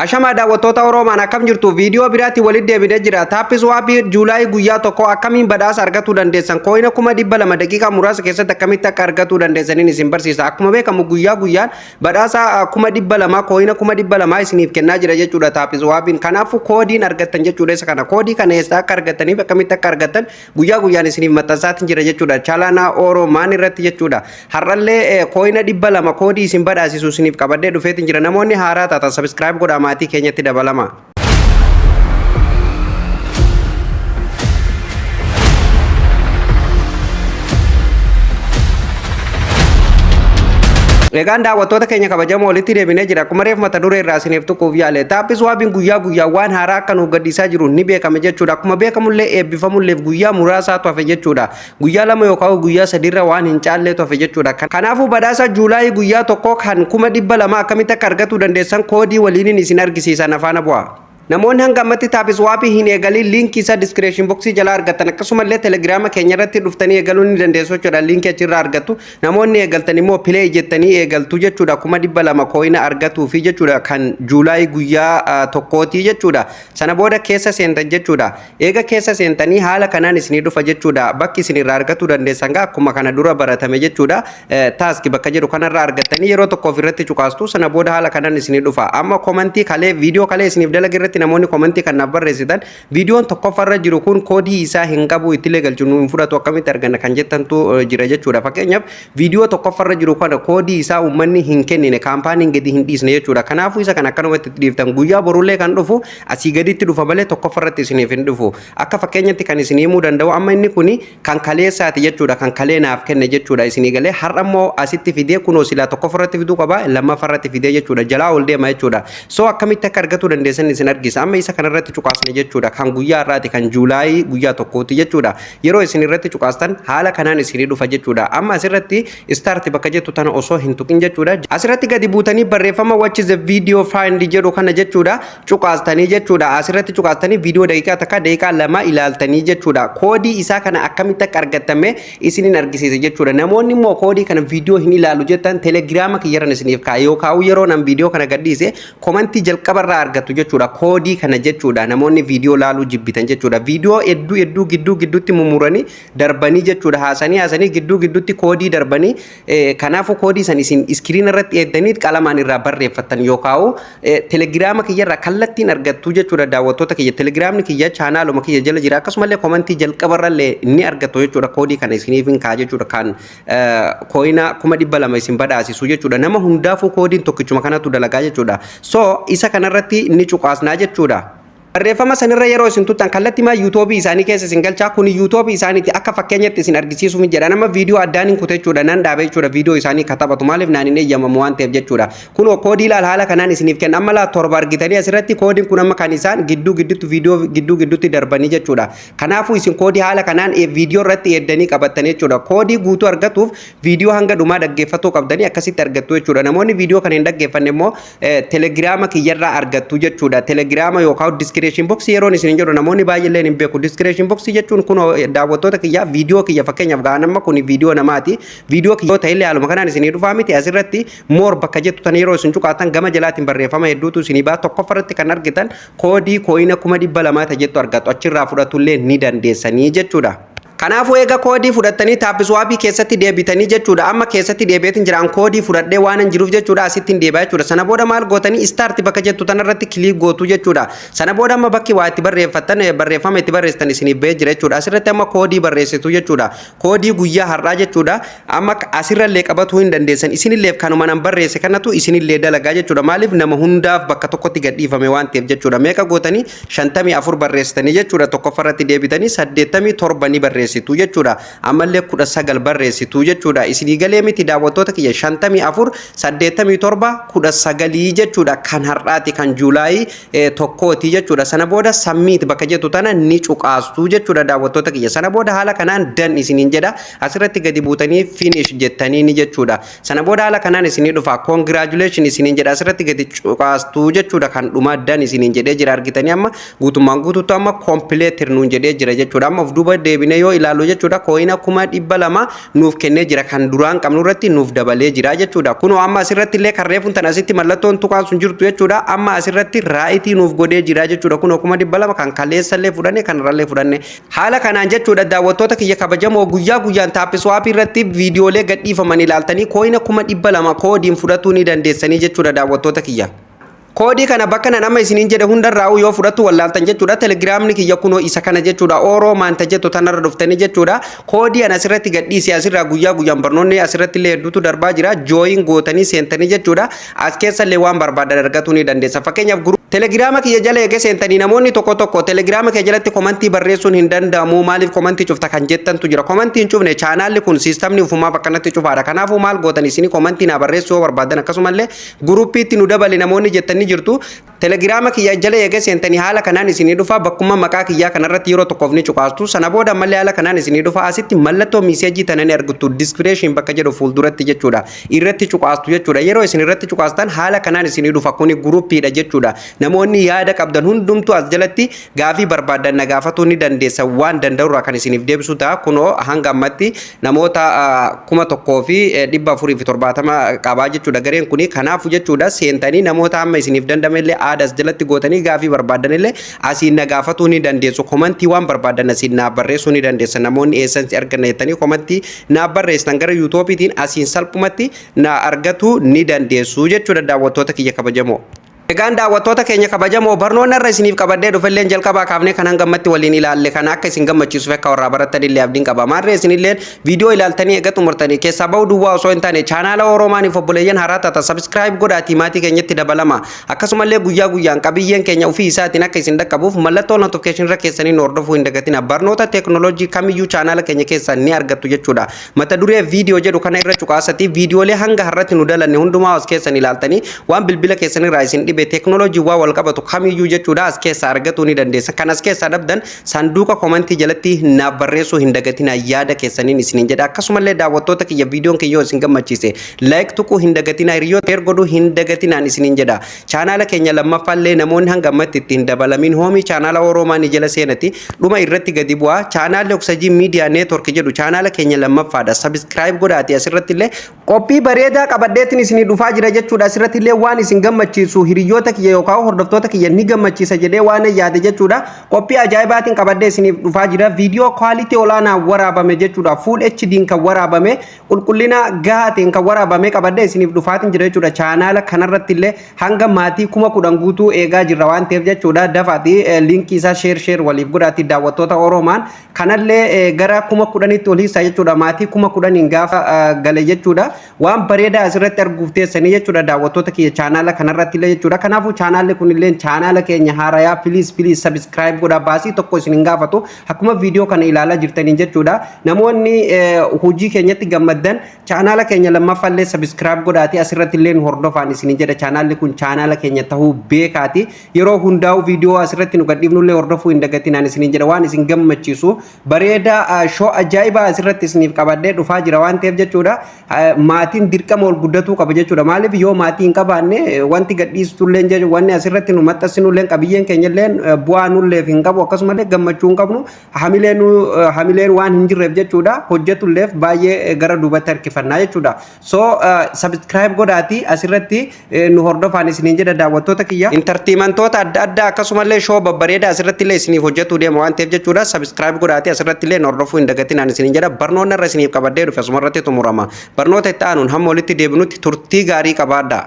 Ashama daawwattoota Oromaan akkam jirtu viidiyoo biraatti walitti deebinee jira. Taappis waabii Juulaay guyyaa tokko akkamiin badhaasa argachuu dandeessan kooyina 200 daqiiqaa muraasa keessatti akkamitti akka argachuu dandeessaniin isin barsiisa. Akkuma beekamu guyyaa guyyaan badhaasa 200 kooyina 200 isiniif kennaa jira jechuudha taappis waabiin. Kanaafuu koodiin argattan jechuudha isa kana. Koodii kana eessa akka argattaniif akkamitti akka argattan guyyaa guyyaan isiniif maxxansaatiin jira jechuudha. Chaalaana Oromaan irratti jechuudha. Har'allee kooyina 200 koodii isin badhaasisu isiniif qabadhee dhufeetiin jira. Namoonni haaraa taatan subscribe godhaa maatii keenyatti dabalama. Egaan daawwattoota keenya kabajamoo walitti deebinee jira. Akkuma reef mata duree irraa isiniif tuquuf yaale. Taappis waabiin guyyaa waan haaraa akka nuuf gadhiisaa jiru ni beekame jechuudha. Akkuma beekamullee eebbifamulleef guyyaa muraasaatu hafe jechuudha. Guyyaa 2 yookaan guyyaa 3 irra waan hin caalleetu hafe jechuudha. Kanaafuu badhaasa Juulaay guyyaa tokko kan 200 akkamitti akka argachuu dandeessan koodii waliin isin argisiisan afaana bu'aa. Namoonni hanga ammatti taappis waabii hin eegalin liinkii isaa description boxii jala argattan akkasumallee telegiraama keenya irratti dhuftanii eegaluu ni dandeessu jechuudha. Liinkii achirraa argattu namoonni eegaltan immoo play jettanii eegaltu jechuudha. 200 kooyina argatuufi jechuudha kan Juulaay guyyaa tokkooti jechuudha. Sana booda keessa seentan jechuudha. Eega keessa seentanii haala kanaan isinii dhufa jechuudha. Bakki isinirraa argachuu dandeessan akkuma kana dura baratame jechuudha. Taaskii bakka jedhu kanarraa argattanii yeroo tokkoof irratti cuqaastu sana booda haala kanaan isinii dhufa. Amma komentii kalee viidiyoo kalee isiniif dalagirratti namoonni komentii kan naaf barreessitan viidiyoon tokkoffarra jiru kun koodii isaa hin qabu ittilee galchu nu hin fudhatu akkamitti arganna kan jettantu jira jechuudha. Fakkeenyaaf viidiyoo tokkoffarra jiru kana koodii isaa uummanni hin kennine kaampaaniin gadi hin dhiisne jechuudha. Kanaafuu isa kan akkanumatti dhiiftan guyyaa borullee kan dhufu asii gaditti dhufa malee tokkoffarratti isiniif hin dhufu. Akka fakkeenyatti kan isinii himuu danda'u amma inni kuni kan kaleessaati jechuudha. Kan kalee naaf kenne jechuudha isinii galee har'a immoo asitti fidee kunoo silaa tokkoffarratti fiduu qaba lammaffarratti fidee jechuudha. Jalaa ol deema jechuudha. So akkamitti akka argachuu dandeessan isin argisa. Amma isa kanarratti cuqaasne jechuudha. Kan guyyaa irraati kan Juulaay guyyaa tokkooti jechuudha. Yeroo isin irratti cuqaastan haala kanaan isinii dhufa jechuudha. Amma asirratti start bakka jettu tana osoo hin tuqin jechuudha. Asirratti gadi buutanii barreeffama watch the video find jedhu kana jechuudha. Cuqaastanii jechuudha. Asirratti cuqaastanii viidiyoo daqiiqaa takka daqiiqaa 2 ilaaltanii jechuudha. Koodii isaa kana akkamitti akka argattame isinin argisiisa jechuudha. Namoonni immoo koodii kana viidiyoo hin ilaalu jettan telegiraama kiyyarran isiniif kaa'e yookaan yeroo nan viidiyoo kana gadhiise komentii jalqabarraa argattu jechuudha. Koodii kana jechuudha. Namoonni viidiyoo laaluu jibbitan jechuudha. Viidiyoo hedduu gidduutti mumuranii darbanii jechuudha. Haasanii gidduutti koodii darbanii kanaafuu koodii san isin iskiriin irratti eeddanii qalamaan irraa barreeffattan yookaan telegiraama kiyyarraa kallattiin argattu jechuudha. Daawwattoota kiyya telegiraamni kiyya chaanaaluma kiyya jala jira. Akkasumallee komentii jalqabarrallee ni argattu jechuudha. Koodii kana isiniif hin kaa jechuudha. Kan kooyina 200 isin badhaasisu jechuudha. Nama hundaafuu koodiin tokkichuma kanatu dalagaa jechuudha. So isa kanarratti ni cuqaasnaa jechuudha. Barreeffama sanirra yeroo isin tuttan kallattii maa YouTube isaanii keessa isin galchaa kun YouTube isaaniiti akka fakkeenyatti isin argisiisuuf jedha. Nama viidiyoo addaan hin kute jechuudha. Nan dhaabee jechuudha viidiyoo isaanii katabatu maaliif naan hin eeyyamamu waan ta'eef jechuudha. Kun koodii ilaal haala kanaan isiniif kenna. Amma laa torba argitanii asirratti koodiin kun amma kan isaan gidduutti viidiyoo gidduutti darbanii jechuudha. Kanaafuu isin koodii haala kanaan viidiyoo irratti eeddanii qabattanii jechuudha. Koodii guutuu argatuuf viidiyoo hanga dhumaa dhaggeeffachuu qabdanii akkasitti argattu jechuudha. Namoonni viidiyoo kana hin dhaggeeffanne immoo telegiraama kiyyarraa argattu jechuudha. Telegiraama yookaan description box yeroon isin jedhu namoonni baay'een hin beeku. Description box jechuun kun daawwattoota kiyya viidiyoo kiyya fakkeenyaaf gaanamma kun viidiyoo namaati. Viidiyoo kiyya ta'illee haaluma kanaan isinii dhufaa miti. Asirratti more bakka jettu tan yeroo isin cuqaatan gama jalaatiin barreeffama hedduutu isinii baa tokkoffarratti kan argitan koodii kooyina 200 jettu argattu achirraa fudhatullee ni dandeessanii jechuudha. Kanaafuu eega koodii fudhattanii taappis waabii keessatti deebitanii jechuudha. Amma keessatti deebi'eetiin jiraan koodii fudhadhee waan hin jiruuf jechuudha asitti hin deebi'aa jechuudha. Sana booda maal gootanii start bakka jettu tanarratti kiliik gootu jechuudha. Sana booda amma bakki waa itti barreeffattan barreeffama itti barreessitan isiniif ba'ee jira jechuudha. Asirratti amma koodii barreessitu jechuudha. Koodii guyyaa har'aa jechuudha. Amma asirrallee qabatuu hin dandeessan. Isinilleef kanuma nan barreesse kanatu isinillee dalagaa jechuudha. Maaliif nama hundaaf bakka tokkotti gadhiifame waan ta'eef jechuudha. Meeqa gootanii 54 barreessitanii jechuudha. Tokkoffarratti deebitanii 87 ni barreessitu. barreessitu jechuudha. Ammallee 19 barreessitu jechuudha. Isinii galee miti daawwattoota kiyya 54 87 19 jechuudha. Kan har'aati kan Juulaay tokkooti jechuudha. Sana booda sammiit bakka jettu tana ni cuqaastu jechuudha daawwattoota kiyya. Sana booda haala kanaan dan isiniin jedha. Asirratti gadi buutanii finish jettanii ni jechuudha. Sana booda haala kanaan isinii dhufa. Congratulations isiniin jedha. Asirratti gadi cuqaastu jechuudha. Kan dhuma dan isiniin jedhee jira argitanii amma guutummaan guutuutu amma complete nuun jedhee jira jechuudha. Amma of duuba deebinee yoo ilaalu jechuudha kooyina 200 nuuf kennee jira kan duraan qabnu irratti nuuf dabalee jira jechuudha kunoo amma asirratti illee kan reefuun tan asitti mallattoon tuqaan sun jirtu jechuudha amma asirratti raayitii nuuf godhee jira jechuudha kunoo 200 kan kaleessa illee fudhanne kan irrallee fudhanne haala kanaan jechuudha daawwattoota kiyya kabajamoo guyyaa guyyaan taaphiswaapii irratti viidiyoolee gadhiifaman ilaaltanii kooyina 200 koodiin fudhatuu ni dandeessanii jechuudha daawwattoota kiyya. Koodii kana bakka nan amma isiniin jedhe hundarraa yoo fudhattu wallaaltan jechuudha telegiraamni kiyya kunoo isa kana jechuudha oroo maanta jettu tanarra dhuftanii jechuudha koodii an asirratti gadhiisee asirraa guyyaa guyyaan barnoonni asirratti illee hedduutu darbaa jira jooyin gootanii seentanii jechuudha as keessa illee waan barbaadan argatuu ni dandeessa fakkeenyaaf telegiraama kiyya jala eege seentanii namoonni tokko telegiraama kiyya jalatti komantii barreessuun hin danda'amu maaliif komantii cufta kan jettantu jira komantii hin cufne chaanaalli kun siistamni ufumaa bakkanatti cufaadha kanaafuu maal gootan isinii komantii naa barreessuu yoo barbaadan akkasumallee gurupiitti nu dabale namoonni jettanii jirtu telegiraama kiyya jala eege seentanii haala kanaan isinii dhufa bakkuma maqaa kiyyaa kanarratti yeroo tokkoof ni cuqaastu sana booda ammallee haala kanaan isinii dhufa asitti mallattoo miiseejii tanani argattu diskriipshin bakka jedhu fuulduratti jechuudha irratti cuqaastu jechuudha yeroo isin irratti cuqaastan haala kanaan isinii dhufa kuni gurupiidha jechuudha namoonni yaada qabdan hundumtu as jalatti gaafii barbaadan na gaafatuu ni dandeessa waan danda'urraa kan isiniif deebisu ta'a kunoo hanga ammatti namoota 1470 qabaa jechuudha gareen kuni kanaafu jechuudha seentanii namoota amma isiniif dandamellee aadas jalatti gootanii gaafii barbaadan illee asiin na gaafatuu ni dandeessu komantii waan barbaadan asiin na barreessuu ni dandeessa namoonni eessansi arganna jettanii komantii na barreessan gara yuutuubiitiin asiin salphumatti na argatuu ni dandeessu jechuudha daawwattoota kiyya kabajamoo. Egaan daawwattoota keenya kabajamoo barnoonni irra isiniif qabadee dhufelleen jalqabaa kaafnee kan hangammatti waliin ilaalle kan akka isin gammachiisuuf akka warraa barattan illee abdiin qaba maarree isinilleen viidiyoo ilaaltanii eega xumurtanii keessaa ba'uu duwwaa osoo hin taane chaanaala Oromaaniif obboleeyyan haaraa tata sabskiraayib godhaatii maatii keenyatti dabalama akkasumallee guyyaa guyyaan qabiyyeen keenya ofii isaatiin akka isin dhaqqabuuf mallattoo notifiikeeshin irra keessanii nu hordofuu hin dagatina barnoota teeknooloojii kamiyyuu chaanaala keenya keessaa ni argattu jechuudha mata duree viidiyoo jedhu kana irra cuqaasatii viidiyoolee hanga har'atti nu dalanne hundumaa as keessan ilaaltanii waan bilbila keessan irraa isin dhibe teeknooloojii waa wal qabatu kamiyyuu jechuudha as keessa argatuu ni dandeessa kan as keessa dhabdan sanduuqa komantii jalatti naaf barreessuu hin dagatina yaada keessaniin isiniin jedha akkasumallee daawwattoota kiyya viidiyoon kiyyoo isin gammachiise laayik tuquu hin dagatina hiriyoota ergoduu hin dagatinaan isiniin jedha chaanaala keenya lammaffaallee namoonni hanga ammatti ittiin dabalamin hoomii chaanaala Oromaanii jala seenati dhuma irratti gadi bu'aa chaanaalli Oksajii Miidiyaa Neetwork jedhu chaanaala keenya lammaffaadha sabskiraayib godhaati asirratti illee qophii bareedaa qabaddeetiin isinii dhufaa jira jechuudha asirratti illee waan isin gammachiisu hiriyoota kiyya yookaan hordoftoota kiyya ni gammachiisa jedhee waan yaade jechuudha qophii ajaa'ibaatiin qabadee isiniif dhufaa jira viidiyoo kwaaliti olaanaa waraabame jechuudha fuul HD'n kan waraabame qulqullina gahaatiin kan waraabame qabadee isiniif dhufaatiin jira jechuudha chaanaala kanarratti illee hanga maatii 10,000 guutuu eegaa jirra waan ta'eef jechuudha dafaati liinkii isaa sheer waliif godhaati daawwattoota Oromaan kanallee gara 10,000tti oliisa jechuudha maatii 10,000 gaafa gale jechuudha waan bareedaa asirratti arguuf teessanii jechuudha daawwattoota kiyya chaanaala kanarratti illee jechuudha kanaafuu chaanaalli kun illee chaanaala keenya haarayaa please subscribe godhaa baasii tokko isin hin gaafatu akkuma viidiyoo kana ilaalaa jirtaniin jechuudha namoonni hojii keenyatti gammaddan chaanaala keenya lammaffaallee subscribe godhaati asirratti illee hordofaan isin jedha chaanaalli kun chaanaala keenya tahuu beekaati yeroo hundaa'u viidiyoo asirratti nu gadhiifnullee hordofuu hin dagatinaan isin jedha waan isin gammachiisu bareedaa shoo ajaa'ibaa asirratti isiniif qabadee dhufaa jira waan ta'eef jechuudha maatiin dirqama ol guddatuu qaba jechuudha maaliif yoo maatii hin qabaanne wanti gadhiistullee jechuudha wanni asirratti nu maxxansinullee qabiyyeen keenyallee bu'aa nulleef hin qabu akkasumallee gammachuu hin qabnu hamileen waan hin jirreef jechuudha hojjetulleef baay'ee gara duubatti harkifannaa jechuudha so subscribe godhaati asirratti nu hordofaan isiniin jedha daawwattoota kiyya intartiimantoota adda addaa akkasumallee shoo babbareedaa asirratti illee isiniif hojjetu deema waan ta'eef jechuudha subscribe godhaati asirratti illee hordofuu hin dagatinaan isiniin jedha barnoonni irra isiniif qabadee dhufe asumarratti xumurama barnoota itti aanuun hamma walitti deebinutti turtii gaarii qabaadhaa.